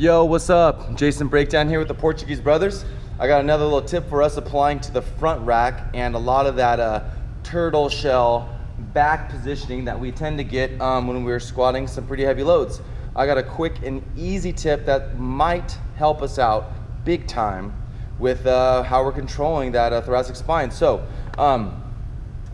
Yo, what's up? Jason Breakdown here with the Portuguese Brothers. I got another little tip for us applying to the front rack and a lot of that turtle shell back positioning that we tend to get when we're squatting some pretty heavy loads. I got a quick and easy tip that might help us out big time with how we're controlling that thoracic spine. So,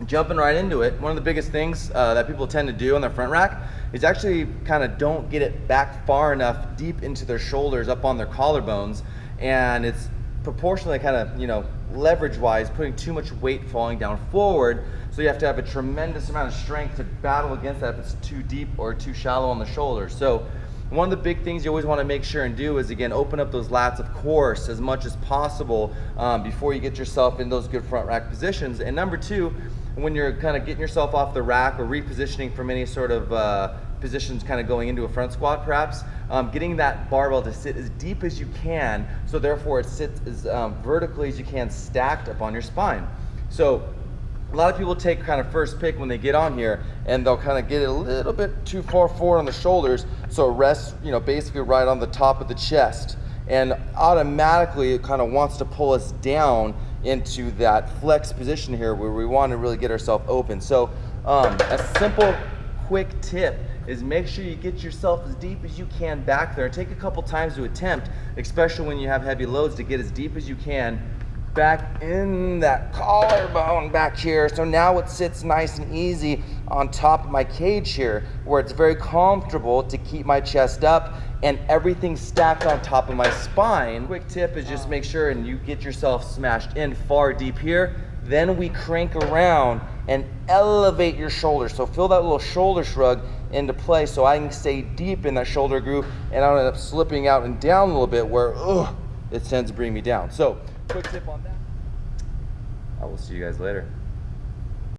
jumping right into it, one of the biggest things that people tend to do on their front rack is actually kind of don't get it back far enough deep into their shoulders, up on their collarbones, and it's proportionally kind of, leverage wise, putting too much weight falling down forward. So you have to have a tremendous amount of strength to battle against that if it's too deep or too shallow on the shoulders. So one of the big things you always want to make sure and do is, again, open up those lats, of course, as much as possible before you get yourself in those good front rack positions. And number two, when you're kind of getting yourself off the rack or repositioning from any sort of positions kind of going into a front squat perhaps, getting that barbell to sit as deep as you can, so therefore it sits as vertically as you can, stacked up on your spine. So a lot of people take kind of first pick when they get on here, and they'll kind of get it a little bit too far forward on the shoulders, so it rests, basically right on the top of the chest, and automatically it kind of wants to pull us down into that flex position here where we want to really get ourselves open. So a simple quick tip is make sure you get yourself as deep as you can back there, and take a couple times to attempt, especially when you have heavy loads, to get as deep as you can back in that collarbone back here. So now it sits nice and easy on top of my cage here, where it's very comfortable to keep my chest up and everything stacked on top of my spine. Quick tip is just make sure and you get yourself smashed in far deep here. Then we crank around and elevate your shoulders. So feel that little shoulder shrug into play so I can stay deep in that shoulder groove and I don't end up slipping out and down a little bit where it tends to bring me down. So quick tip on that. I will see you guys later.